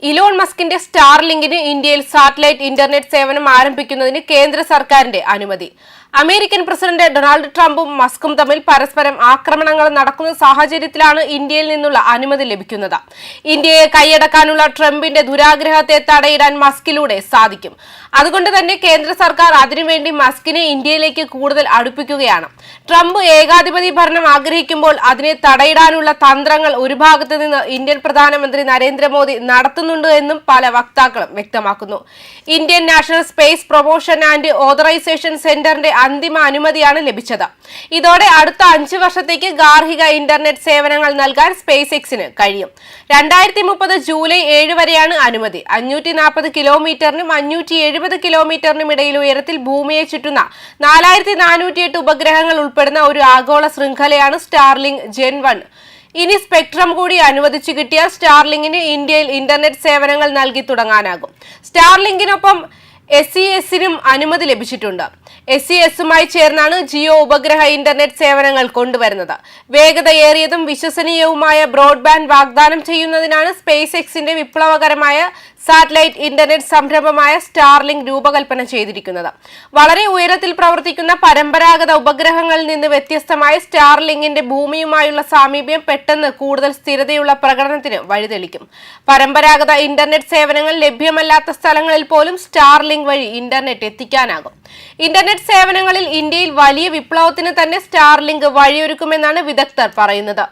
Elon മസ്കിന്റെ സ്റ്റാർലിങ്കിന് ഇന്ത്യയിൽ satellite internet സേവനം ആരംഭിക്കുന്നതിന് കേന്ദ്ര സർക്കാരിന്റെ അനുമതി. അമേരിക്കൻ പ്രസിഡന്റ് ഡൊണാൾഡ് ട്രംപും മസ്കും തമ്മിൽ പരസ്പരം ആക്രമണങ്ങൾ നടക്കുന്ന സാഹചര്യത്തിലാണ് ഇന്ത്യയിൽ നിന്നുള്ള അനുമതി ലഭിക്കുന്നത്. ഇന്ത്യയെ കൈയടക്കാനുള്ള ട്രംപിന്റെ ദുരാഗ്രഹത്തെ തടയിടാൻ മസ്കിലൂടെ സാധിക്കും. അതുകൊണ്ട് തന്നെ കേന്ദ്ര സർക്കാർ അതിനുവേണ്ടി മസ്കിനെ ഇന്ത്യയിലേക്ക് കൂടുതൽ അടുപ്പിക്കുകയാണ്. ട്രംപ് ഏകാധിപതി ഭരണം ആഗ്രഹിക്കുമ്പോൾ അതിനെ തടയിടാനുള്ള തന്ത്രങ്ങൾ ഒരു ഭാഗത്ത് നിന്ന് ഇന്ത്യൻ പ്രധാനമന്ത്രി നരേന്ദ്രമോദി നടത്തുന്നുണ്ട് എന്നും പല വക്താക്കളും വ്യക്തമാക്കുന്നു. Indian national space promotion and authorisation സെന്ററിന്റെ അന്തിമ അനുമതിയാണ് ലഭിച്ചത്. ഇതോടെ അടുത്ത 5 വർഷത്തേക്ക് ഗാർഹിക ഇന്റർനെറ്റ് സേവനങ്ങൾ നൽകാൻ സ്പേസ് എക്സിന് കഴിയും. 2030 ജൂലൈ 7 വരെയാണ് അനുമതി. 540 കിലോമീറ്ററിനും 570 കിലോമീറ്ററിനും ഇടയിൽ ഉയരത്തിൽ ഭൂമിയെ ചുറ്റുന്ന 4408 ഉപഗ്രഹങ്ങൾ ഉൾപ്പെടുന്ന ഒരു ആഗോള ശൃംഖലയാണ് സ്റ്റാർലിങ്ക് ജെൻ 1. ഇനി സ്പെക്ട്രം കൂടി അനുവദിച്ചു കിട്ടിയാൽ സ്റ്റാർലിങ്കിന് ഇന്ത്യയിൽ ഇന്റർനെറ്റ് സേവനങ്ങൾ നൽകി തുടങ്ങാനാകും. സ്റ്റാർലിങ്കിനൊപ്പം SESനും അനുമതി ലഭിച്ചിട്ടുണ്ട്. SESുമായി ചേർന്നാണ് ജിയോ ഉപഗ്രഹ ഇന്റർനെറ്റ് സേവനങ്ങൾ കൊണ്ടുവരുന്നത്. വേഗതയേറിയതും വിശ്വസനീയവുമായ ബ്രോഡ്ബാൻഡ് വാഗ്ദാനം ചെയ്യുന്നതിനാണ് സ്പേസ് എക്സിന്റെ വിപ്ലവകരമായ സാറ്റലൈറ്റ് ഇന്റർനെറ്റ് സംരംഭമായ സ്റ്റാർലിങ്ക് രൂപകൽപ്പന ചെയ്തിരിക്കുന്നത്. വളരെ ഉയരത്തിൽ പ്രവർത്തിക്കുന്ന പരമ്പരാഗത ഉപഗ്രഹങ്ങളിൽ നിന്ന് വ്യത്യസ്തമായ സ്റ്റാർലിങ്കിന്റെ ഭൂമിയുമായുള്ള സാമീപ്യം പെട്ടെന്ന് കൂടുതൽ സ്ഥിരതയുള്ള പ്രകടനത്തിന് വഴിതെളിക്കും. പരമ്പരാഗത ഇന്റർനെറ്റ് സേവനങ്ങൾ ലഭ്യമല്ലാത്ത സ്ഥലങ്ങളിൽ പോലും സ്റ്റാർലിങ്ക് വഴി ഇന്റർനെറ്റ് എത്തിക്കാനാകും. ഇന്റർനെറ്റ് സേവനങ്ങളിൽ ഇന്ത്യയിൽ വലിയ വിപ്ലവത്തിന് തന്നെ സ്റ്റാർലിങ്ക് വഴിയൊരുക്കുമെന്നാണ് വിദഗ്ധർ പറയുന്നത്.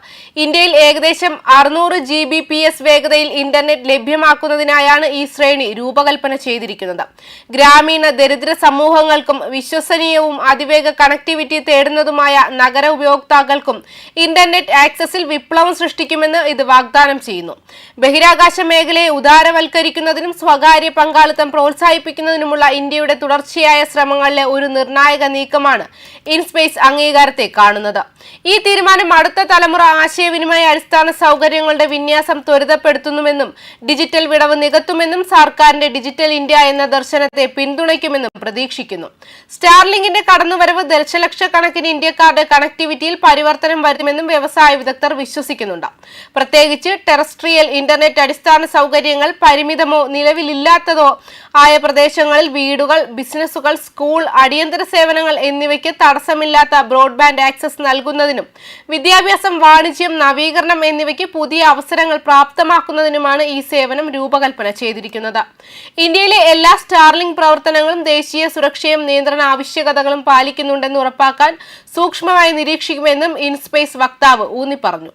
ഇന്ത്യയിൽ ഏകദേശം 600 Gbps വേഗതയിൽ ഇന്റർനെറ്റ് ലഭ്യമാക്കുന്നതിനായാണ് ഈ ശ്രേണി രൂപകൽപ്പന ചെയ്തിരിക്കുന്നത്. ഗ്രാമീണ ദരിദ്ര സമൂഹങ്ങൾക്കും വിശ്വസനീയവും അതിവേഗ കണക്ടിവിറ്റി തേടുന്നതുമായ നഗര ഉപയോക്താക്കൾക്കും ഇന്റർനെറ്റ് ആക്സസിൽ വിപ്ലവം സൃഷ്ടിക്കുമെന്ന് ഇത് വാഗ്ദാനം ചെയ്യുന്നു. ബഹിരാകാശ മേഖലയെ ഉദാരവൽക്കരിക്കുന്നതിനും സ്വകാര്യ പങ്കാളിത്തം പ്രോത്സാഹിപ്പിക്കുന്നതിനുമുള്ള ഇന്ത്യയുടെ തുടർച്ചയായ ശ്രമങ്ങളിലെ ഒരു നിർണായക നീക്കമാണ് ഇൻസ്പേസ് അംഗീകാരത്തെ കാണുന്നത്. ഈ തീരുമാനം അടുത്ത തലമുറ ആശയവിനിമയ അടിസ്ഥാന സൗകര്യങ്ങളുടെ വിന്യാസം ത്വരിതപ്പെടുത്തുന്നുവെന്നും ഡിജിറ്റൽ വിടവ് നികത്തുമെന്നും സർക്കാരിന്റെ ഡിജിറ്റൽ ഇന്ത്യ എന്ന ദർശനത്തെ പിന്തുണയ്ക്കുമെന്നും പ്രതീക്ഷിക്കുന്നു. സ്റ്റാർലിങ്കിന്റെ കടന്നുവരവ് ദശലക്ഷക്കണക്കിന് ഇന്ത്യക്കാരുടെ കണക്ടിവിറ്റിയിൽ പരിവർത്തനം വരുത്തുമെന്നും വ്യവസായ വിദഗ്ധർ വിശ്വസിക്കുന്നുണ്ട്. പ്രത്യേകിച്ച് ടെറസ്ട്രിയൽ ഇന്റർനെറ്റ് അടിസ്ഥാന സൗകര്യങ്ങൾ പരിമിതമോ നിലവിലില്ലാത്തതോ ആയ പ്രദേശങ്ങളിൽ വീടുകൾ, ബിസിനസ്സുകൾ, സ്കൂൾ, അടിയന്തര സേവനങ്ങൾ എന്നിവയ്ക്ക് തടസ്സമില്ലാത്ത ബ്രോഡ്ബാൻഡ് ആക്സസ് നൽകുന്നതിനും വിദ്യാഭ്യാസം, വാണിജ്യം, നവീകരണം എന്നിവയ്ക്ക് പുതിയ അവസരങ്ങൾ പ്രാപ്തമാക്കുന്നതിനുമാണ് ഈ സേവനം രൂപകൽപ്പന ചെയ്തിരിക്കുന്നത്. ഇന്ത്യയിലെ എല്ലാ സ്റ്റാർലിങ്ക് പ്രവർത്തനങ്ങളും ദേശീയ സുരക്ഷയും നിയന്ത്രണ ആവശ്യകതകളും പാലിക്കുന്നുണ്ടെന്ന് ഉറപ്പാക്കാൻ സൂക്ഷ്മമായി നിരീക്ഷിക്കുമെന്നും ഇൻസ്പേസ് വക്താവ് ഊന്നി പറഞ്ഞു.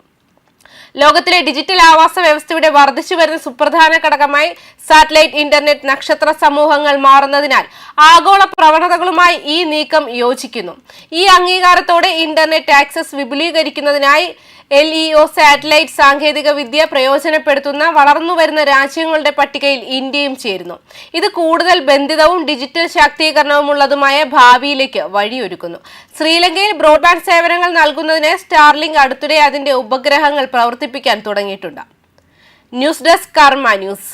ലോകത്തിലെ ഡിജിറ്റൽ ആവാസ വ്യവസ്ഥയുടെ വർദ്ധിച്ചു വരുന്ന സുപ്രധാന ഘടകമായി സാറ്റലൈറ്റ് ഇന്റർനെറ്റ് നക്ഷത്ര സമൂഹങ്ങൾ മാറുന്നതിനാൽ ആഗോള പ്രവണതകളുമായി ഈ നീക്കം യോജിക്കുന്നു. ഈ അംഗീകാരത്തോടെ ഇന്റർനെറ്റ് ആക്സസ് വിപുലീകരിക്കുന്നതിനായി LEO സാറ്റലൈറ്റ് സാങ്കേതിക വിദ്യ പ്രയോജനപ്പെടുത്തുന്ന വളർന്നുവരുന്ന രാജ്യങ്ങളുടെ പട്ടികയിൽ ഇന്ത്യയും ചേരുന്നു. ഇത് കൂടുതൽ ബന്ധിതവും ഡിജിറ്റൽ ശാക്തീകരണവുമുള്ളതുമായ ഭാവിയിലേക്ക് വഴിയൊരുക്കുന്നു. ശ്രീലങ്കയിൽ ബ്രോഡ്ബാൻഡ് സേവനങ്ങൾ നൽകുന്നതിന് സ്റ്റാർലിങ്ക് അടുത്തിടെ അതിന്റെ ഉപഗ്രഹങ്ങൾ പ്രവർത്തിപ്പിക്കാൻ തുടങ്ങിയിട്ടുണ്ട്. ന്യൂസ് ഡെസ്ക് കർമ്മ ന്യൂസ്.